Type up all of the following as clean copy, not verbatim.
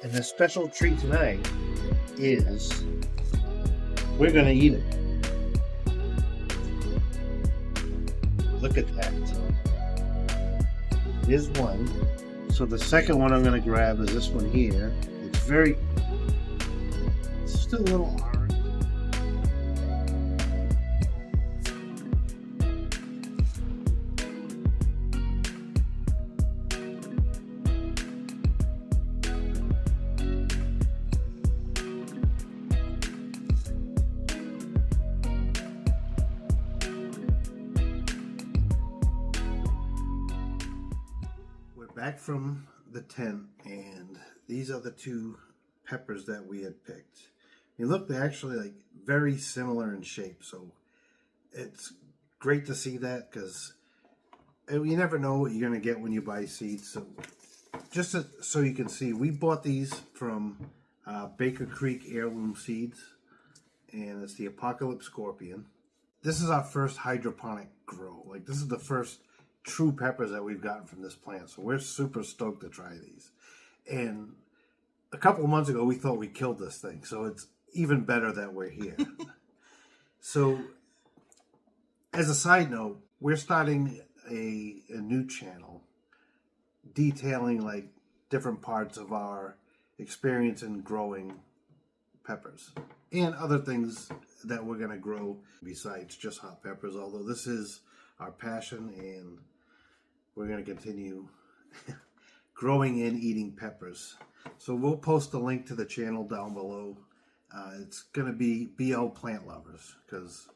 And the special treat tonight is we're going to eat it. Look at that. Here's one. So the second one I'm going to grab is this one here. It's still a little orange. Back from the tent, and these are the two peppers that we had picked. You look, they're actually like very similar in shape, so it's great to see that, because you never know what you're going to get when you buy seeds. So just so you can see, we bought these from Baker Creek Heirloom Seeds, and it's the Apocalypse Scorpion. This is our first hydroponic grow. Like, this is the first true peppers that we've gotten from this plant, so we're super stoked to try these. And a couple of months ago we thought we killed this thing, so it's even better that we're here. So as a side note, we're starting a new channel detailing like different parts of our experience in growing peppers and other things that we're going to grow besides just hot peppers, although this is our passion, and we're going to continue growing and eating peppers. So we'll post a link to the channel down below. It's going to be BL Plant Lovers, because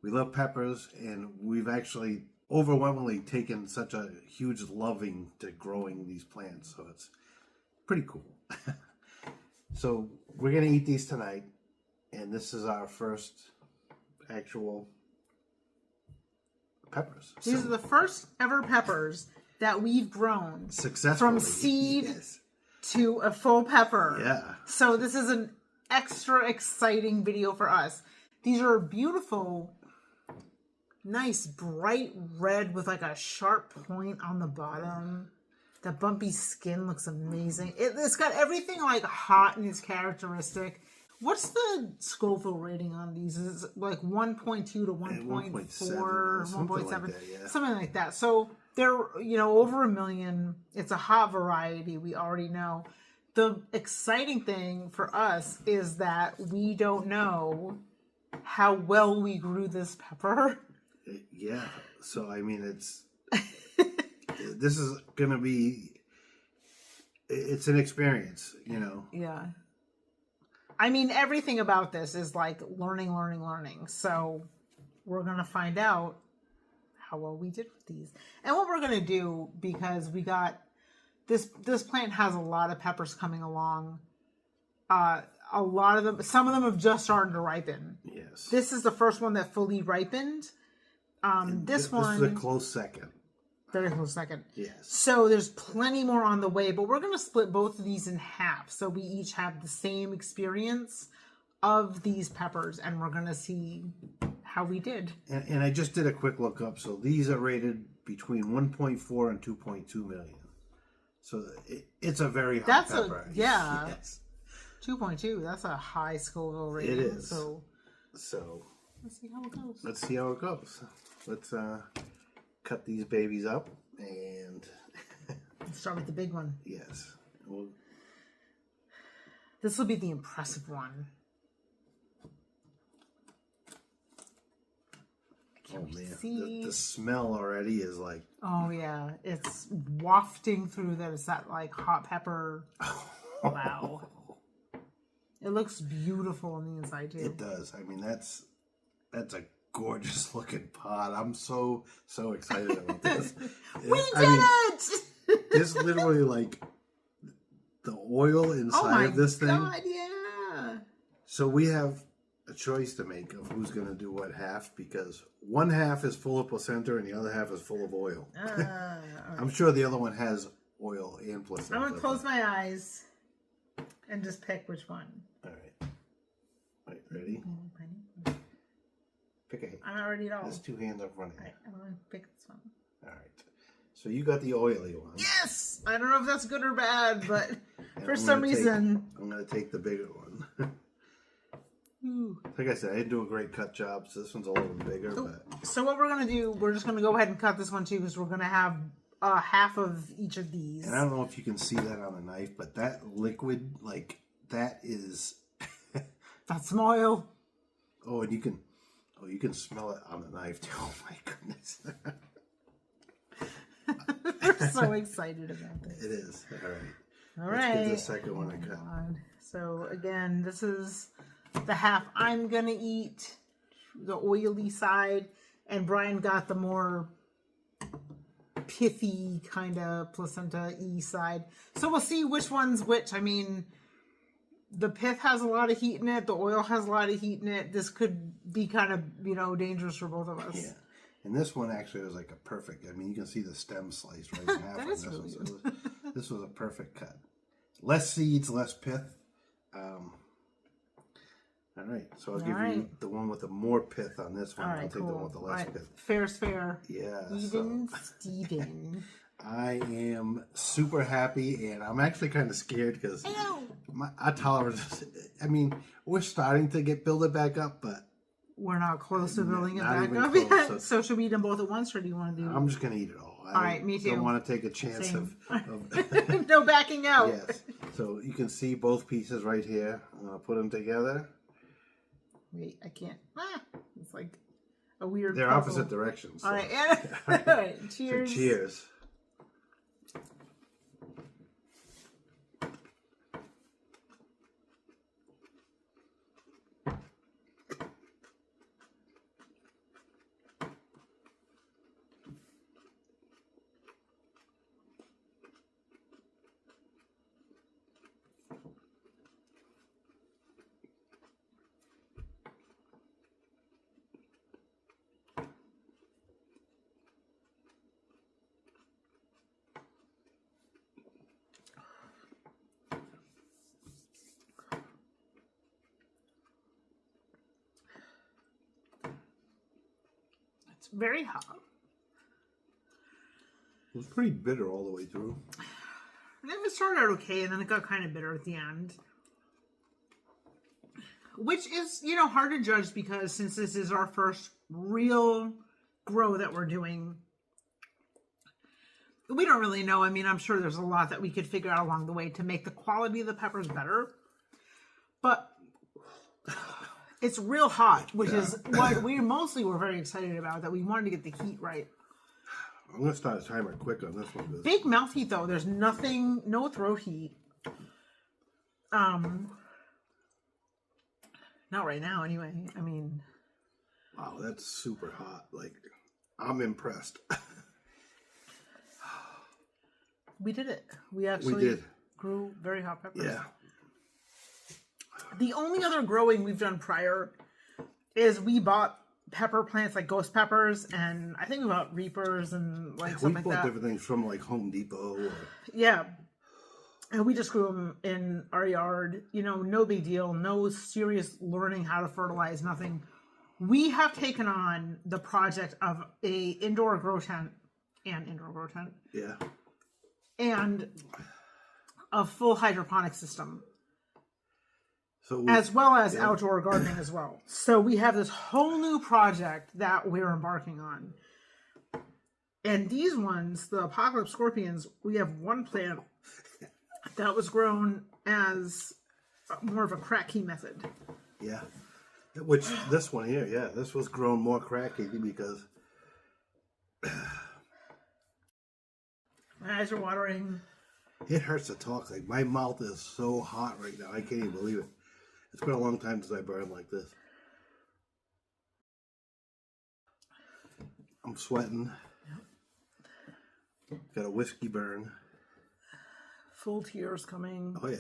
we love peppers, and we've actually overwhelmingly taken such a huge loving to growing these plants. So it's pretty cool. So we're going to eat these tonight, and this is our first actual peppers. These are the first ever peppers that we've grown successfully from seed to a full pepper. Yeah. So this is an extra exciting video for us. These are beautiful, nice, bright red with like a sharp point on the bottom. The bumpy skin looks amazing. It's got everything like hot and is characteristic. What's the Scoville rating on these? Is it like 1.2 to 1.4, 1.7, yeah. Something like that. So they're, over 1 million. It's a hot variety, we already know. The exciting thing for us is that we don't know how well we grew this pepper. Yeah. So, I mean, this is going to be, it's an experience, Yeah. I mean, everything about this is like learning. So we're going to find out how well we did with these. And what we're going to do, because we got this plant has a lot of peppers coming along. A lot of them, some of them have just started to ripen. Yes. This is the first one that fully ripened. This one is a close second. Very close second. Yes. So there's plenty more on the way, but we're going to split both of these in half. So we each have the same experience of these peppers, and we're going to see how we did. And I just did a quick look up. So these are rated between 1.4 and 2.2 million. So it's a very hot pepper. Yeah. Yes. 2.2. That's a high Scoville rating. It is. So let's see how it goes. Let's see how it goes. Let's cut these babies up, and let's start with the big one. Yes. This will be the impressive one. Oh man, the smell already is like... Oh yeah, it's wafting through that. It's that like hot pepper. Wow. It looks beautiful on the inside too. It does. I mean, that's a gorgeous looking pot. I'm so excited about this. We did it! There's literally like the oil inside of this thing. Oh my god, yeah. So we have a choice to make of who's going to do what half, because one half is full of placenta and the other half is full of oil. I'm sure the other one has oil and placenta. I'm going to close my eyes and just pick which one. All right. All right, ready? Pick a hand. I'm not ready at all. There's two hands up running. All right, I'm going to pick this one. All right. So you got the oily one. Yes! I don't know if that's good or bad, but And for some reason... I'm going to take the bigger one. Ooh. Like I said, I didn't do a great cut job, so this one's a little bigger. Oh, But so what we're going to do, we're just going to go ahead and cut this one too, because we're going to have half of each of these. And I don't know if you can see that on the knife, but that liquid, like, that is... That's oil. Oh, and you can smell it on the knife too. Oh my goodness. We're so excited about this. It is. All right. All Let's right. get the second one I cut. God. So again, this is the half I'm going to eat, the oily side, and Brian got the more pithy kind of placenta-y side. So we'll see which one's which. I mean, the pith has a lot of heat in it. The oil has a lot of heat in it. This could be kind of, dangerous for both of us. Yeah. And this one actually was like a perfect, I mean, you can see the stem sliced right in half on this one. So this was a perfect cut. Less seeds, less pith. All right. So I'll give you the one with the more pith on this one. All right, I'll take the one with the less pith. Fair's fair. Yeah. Even Steven. I am super happy, and I'm actually kind of scared because our tolerance, I mean, we're starting to build it back up, but we're not close to building it not back up close, yet. so- So should we eat them both at once, or do you want to do... I'm just going to eat it all. All right, me too. I don't want to take a chance Same. of No backing out. Yes. So you can see both pieces right here. I'm going to put them together. Wait, I can't. It's like a weird They're puzzle. opposite directions. So. All right. All right. Cheers. So cheers. It's very hot. It was pretty bitter all the way through. It started out okay, and then it got kind of bitter at the end. Which is, hard to judge because since this is our first real grow that we're doing, we don't really know. I mean, I'm sure there's a lot that we could figure out along the way to make the quality of the peppers better. But it's real hot, which is what we mostly were very excited about, that we wanted to get the heat right. I'm going to start a timer quick on this one. Big mouth heat, though. There's nothing, no throat heat. Not right now, anyway. I mean... Wow, that's super hot. Like, I'm impressed. We did it. We actually grew very hot peppers. Yeah. The only other growing we've done prior is we bought pepper plants, like ghost peppers, and I think we bought reapers and like stuff like that. We bought different things from like Home Depot. Or... Yeah. And we just grew them in our yard. No big deal. No serious learning how to fertilize, nothing. We have taken on the project of a indoor grow tent. Yeah. And a full hydroponic system. So as well as outdoor gardening as well. So we have this whole new project that we're embarking on. And these ones, the Apocalypse Scorpions, we have one plant that was grown as more of a cracky method. Yeah. Which, this one here, this was grown more cracky because... My eyes are watering. It hurts to talk. Like, my mouth is so hot right now. I can't even believe it. It's been a long time since I burned like this. I'm sweating. Yep. Got a whiskey burn. Full tears coming. Oh, yeah.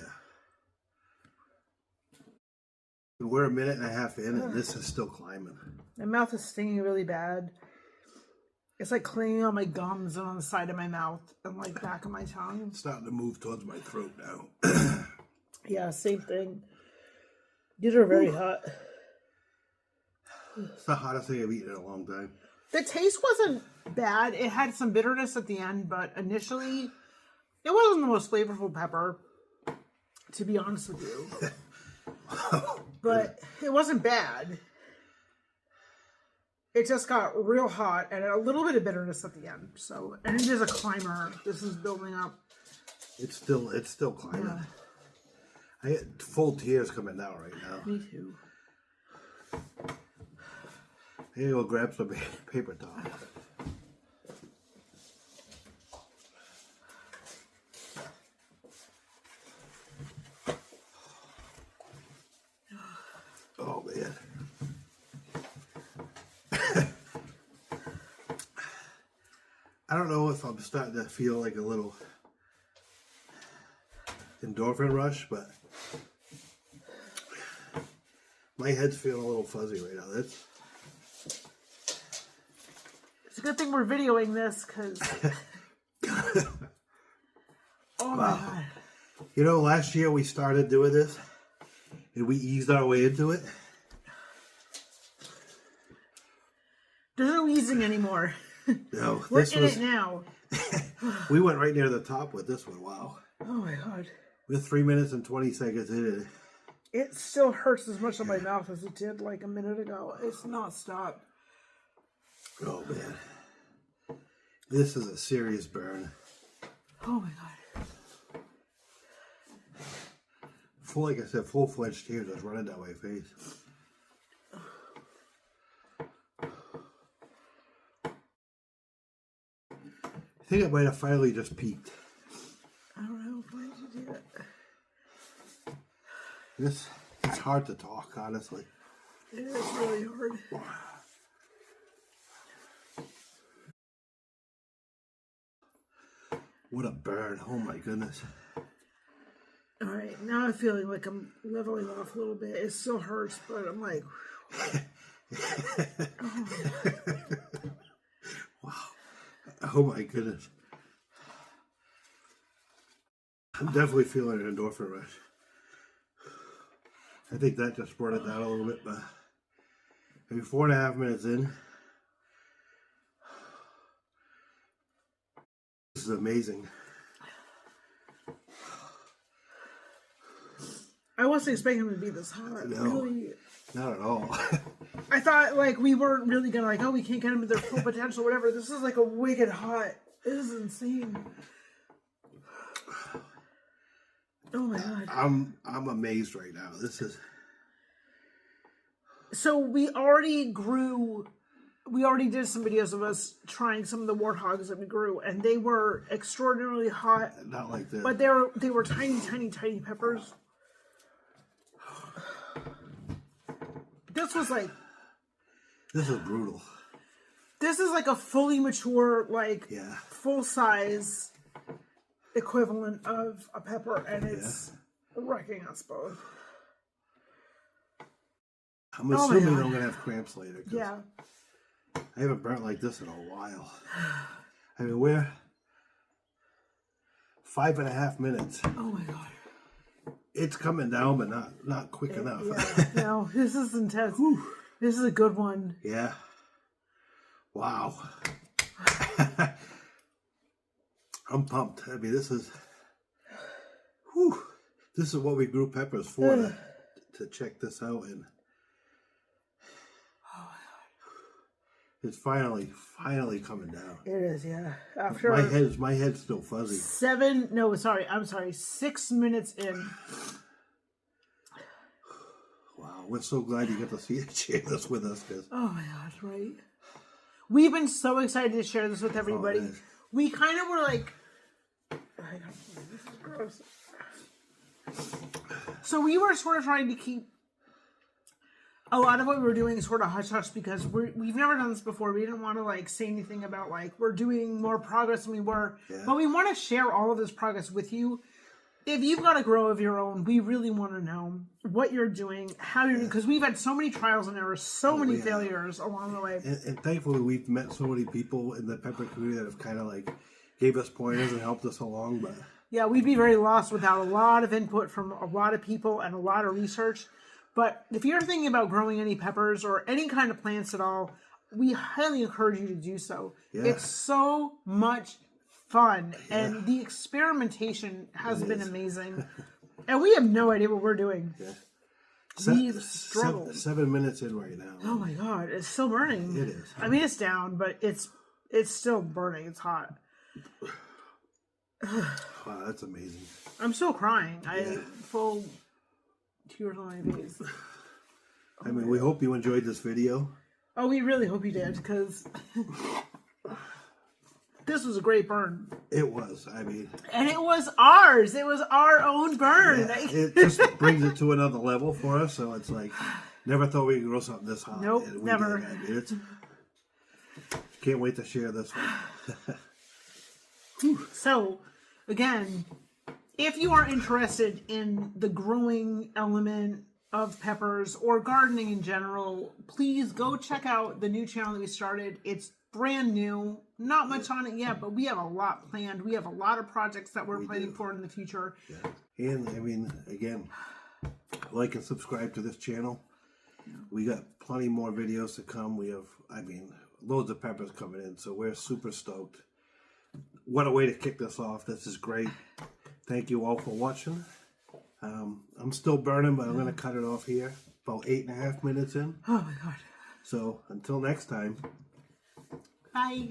We're a minute and a half in, and this is still climbing. My mouth is stinging really bad. It's like clinging on my gums and on the side of my mouth and like back of my tongue. It's starting to move towards my throat now. Yeah, same thing. These are very hot. It's the hottest thing I've eaten in a long time. The taste wasn't bad. It had some bitterness at the end, but initially, it wasn't the most flavorful pepper, to be honest with you. But it wasn't bad. It just got real hot and a little bit of bitterness at the end. So, and it is a climber. This is building up. It's still climbing. Yeah. I get full tears coming down right now. Me too. I gotta go grab some paper towel. Oh man. I don't know if I'm starting to feel like a little endorphin rush, but my head's feeling a little fuzzy right now. It's a good thing we're videoing this, because oh my God. You know, last year we started doing this and we eased our way into it. There's no easing anymore. No, we're in it now. We went right near the top with this one. Wow. Oh my God. We're 3 minutes and 20 seconds in it. It still hurts as much on my mouth as it did like a minute ago. It's not stopped. Oh man. This is a serious burn. Oh my God. Full, like I said, full-fledged tears just running down my face. I think I might have finally just peaked. I don't know. Why did you do that? It's hard to talk, honestly. It is really hard. What a burn. Oh my goodness. All right, now I'm feeling like I'm leveling off a little bit. It still hurts, but I'm like, oh. Wow. Oh my goodness. I'm definitely feeling an endorphin rush. I think that just brought it down a little bit, but maybe 4.5 minutes in. This is amazing. I wasn't expecting him to be this hot. No, really, not at all. I thought like we weren't really gonna like, oh, we can't get him to their full potential, whatever. This is like a wicked hot. It is insane. Oh my God. I'm amazed right now. This is. So we already did some videos of us trying some of the warthogs that we grew, and they were extraordinarily hot. Not like this. But they were tiny, tiny, tiny peppers. This was like. This is brutal. This is like a fully mature, like full size equivalent of a pepper, and it's wrecking us both. I'm assuming I'm gonna have cramps later. Yeah. I haven't burnt like this in a while. I mean, we're 5.5 minutes. Oh my God. It's coming down, but not quick enough. Yeah. No, this is intense. Whew. This is a good one. Yeah. Wow. I'm pumped. I mean, this is what we grew peppers for, to check this out. And oh my God. It's finally coming down. It is, yeah. After my head's still fuzzy. 6 minutes in. Wow, we're so glad you got to share this with us. Oh my gosh, right? We've been so excited to share this with everybody. Oh, we kind of were like, this is gross. So we were sort of trying to keep a lot of what we were doing sort of hush hush, because we've never done this before. We didn't want to like say anything about like we're doing more progress than we were, but we want to share all of this progress with you. If you've got a grow of your own, we really want to know what you're doing, how you're doing, because we've had so many trials and errors, so many failures along the way. And thankfully, we've met so many people in the pepper community that have kind of like gave us pointers and helped us along. But yeah, we'd be very lost without a lot of input from a lot of people and a lot of research. But if you're thinking about growing any peppers or any kind of plants at all, we highly encourage you to do so. Yeah. It's so much fun, and the experimentation has been amazing. And we have no idea what we're doing. Yeah. We've struggled. 7 minutes in right now. Oh my god, it's still burning. It is. I mean, it's down, but it's still burning. It's hot. Wow, that's amazing. I'm still crying. I full tears on my face. I mean, we hope you enjoyed this video. Oh, we really hope you did, because this was a great burn. It was. I mean, and it was ours. It was our own burn. Yeah, it just brings it to another level for us. So it's like, never thought we could grow something this hot. Nope, never. Did. I mean, can't wait to share this one. So, again, if you are interested in the growing element of peppers or gardening in general, please go check out the new channel that we started. It's brand new, not much on it yet, but we have a lot planned. We have a lot of projects that we're planning for in the future. Yeah. And I mean, again, like and subscribe to this channel. We got plenty more videos to come. We have, I mean, loads of peppers coming in, so we're super stoked. What a way to kick this off. This is great. Thank you all for watching. I'm still burning, but I'm going to cut it off here. About 8.5 minutes in. Oh my god. So until next time. Bye.